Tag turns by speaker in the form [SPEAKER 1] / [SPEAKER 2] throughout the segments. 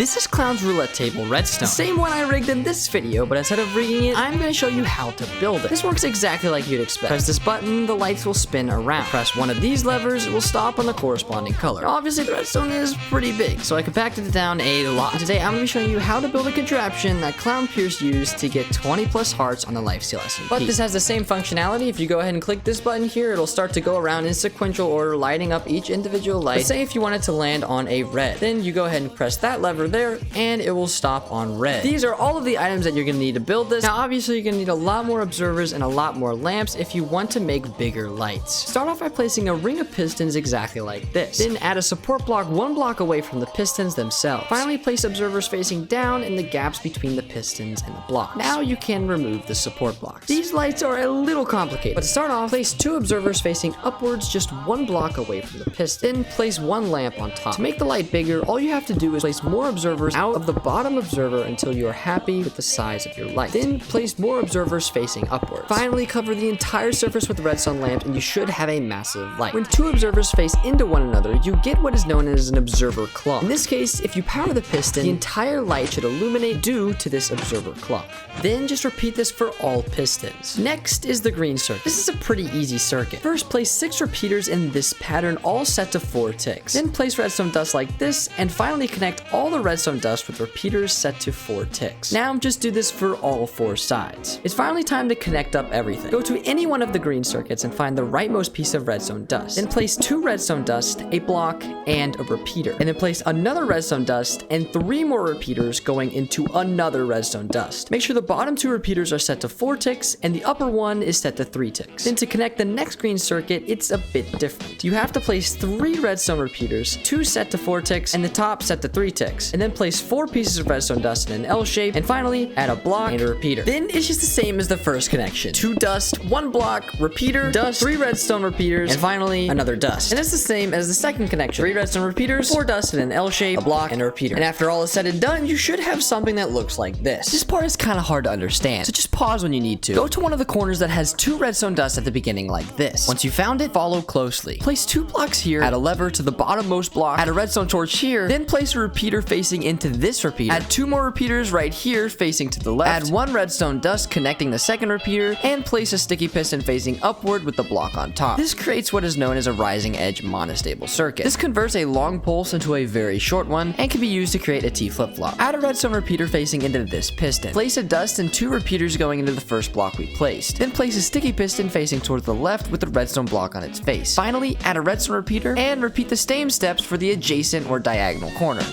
[SPEAKER 1] This is Clown's roulette table redstone. The same one I rigged in this video, but instead of rigging it, I'm going to show you how to build it. This works exactly like you'd expect. Press this button, the lights will spin around. Press one of these levers, it will stop on the corresponding color. Now, obviously, the redstone is pretty big, so I compacted it down a lot. Today, I'm going to be showing you how to build a contraption that ClownPierce used to get 20 plus hearts on the Lifesteal SMP. But this has the same functionality. If you go ahead and click this button here, it'll start to go around in sequential order, lighting up each individual light. But say if you wanted to land on a red, then you go ahead and press that lever there, and it will stop on red. These are all of the items that you're going to need to build this. Now, obviously, you're going to need a lot more observers and a lot more lamps if you want to make bigger lights. Start off by placing a ring of pistons exactly like this. Then add a support block 1 block away from the pistons themselves. Finally, place observers facing down in the gaps between the pistons and the block. Now you can remove the support blocks. These lights are a little complicated, but to start off, place 2 observers facing upwards just 1 block away from the piston. Then place 1 lamp on top. To make the light bigger, all you have to do is place more observers out of the bottom observer until you are happy with the size of your light. Then place more observers facing upwards. Finally, cover the entire surface with redstone lamp and you should have a massive light. When 2 observers face into one another, you get what is known as an observer clock. In this case, if you power the piston, the entire light should illuminate due to this observer clock. Then just repeat this for all pistons. Next is the green circuit. This is a pretty easy circuit. First, place 6 repeaters in this pattern, all set to 4 ticks. Then place redstone dust like this, and finally connect all the redstone dust with repeaters set to 4 ticks. Now just do this for all 4 sides. It's finally time to connect up everything. Go to any one of the green circuits and find the rightmost piece of redstone dust. Then place 2 redstone dust, a block, and a repeater. And then place another redstone dust and 3 more repeaters going into another redstone dust. Make sure the bottom 2 repeaters are set to 4 ticks and the upper one is set to 3 ticks. Then to connect the next green circuit, it's a bit different. You have to place 3 redstone repeaters, 2 set to 4 ticks and the top set to 3 ticks. And then place 4 pieces of redstone dust in an L shape, and finally add a block and a repeater. Then it's just the same as the first connection. 2 dust, 1 block, repeater, dust, 3 redstone repeaters, and finally another dust. And it's the same as the second connection. 3 redstone repeaters, 4 dust in an L shape, a block, and a repeater. And after all is said and done, you should have something that looks like this. This part is kind of hard to understand, so just pause when you need to. Go to one of the corners that has 2 redstone dust at the beginning like this. Once you found it, follow closely. Place 2 blocks here, add a lever to the bottommost block, add a redstone torch here, then place a repeater facing into this repeater. Add 2 more repeaters right here facing to the left. Add 1 redstone dust connecting the second repeater, and place a sticky piston facing upward with the block on top. This creates what is known as a rising edge monostable circuit. This converts a long pulse into a very short one and can be used to create a T flip-flop. Add a redstone repeater facing into this piston. Place a dust and 2 repeaters going into the first block we placed. Then place a sticky piston facing towards the left with the redstone block on its face. Finally, add a redstone repeater and repeat the same steps for the adjacent or diagonal corner.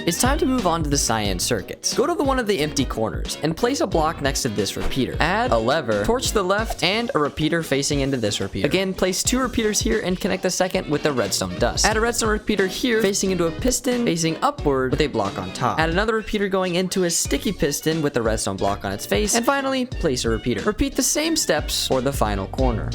[SPEAKER 1] It's time to move on to the cyan circuits. Go to one of the empty corners and place a block next to this repeater. Add a lever, torch to the left, and a repeater facing into this repeater. Again, place 2 repeaters here and connect the second with the redstone dust. Add a redstone repeater here facing into a piston facing upward with a block on top. Add another repeater going into a sticky piston with the redstone block on its face. And finally, place a repeater. Repeat the same steps for the final corner.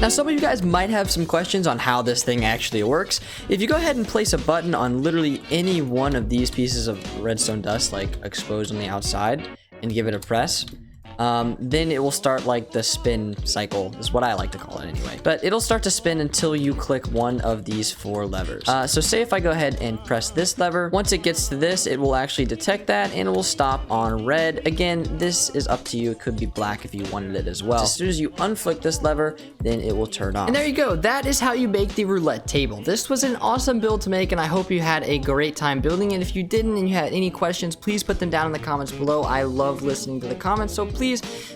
[SPEAKER 1] Now, some of you guys might have some questions on how this thing actually works. If you go ahead and place a button on literally any one of these pieces of redstone dust, like exposed on the outside, and give it a press, then it will start like the spin cycle, is what I like to call it anyway. But it'll start to spin until you click one of these 4 levers. So say if I go ahead and press this lever, once it gets to this, it will actually detect that and it will stop on red. Again, this is up to you. It could be black if you wanted it as well. As soon as you unflick this lever, then it will turn off. And there you go. That is how you make the roulette table. This was an awesome build to make, and I hope you had a great time building it. If you didn't and you had any questions, please put them down in the comments below. I love listening to the comments, so please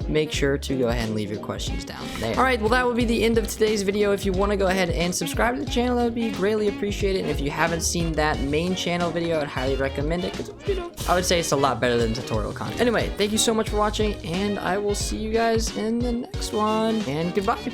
[SPEAKER 1] make sure to go ahead and leave your questions down there. All right, well, that will be the end of today's video. If you want to go ahead and subscribe to the channel, that would be greatly appreciated. And if you haven't seen that main channel video, I'd highly recommend it because, you know, I would say it's a lot better than tutorial content. Anyway, thank you so much for watching, and I will see you guys in the next one, and goodbye.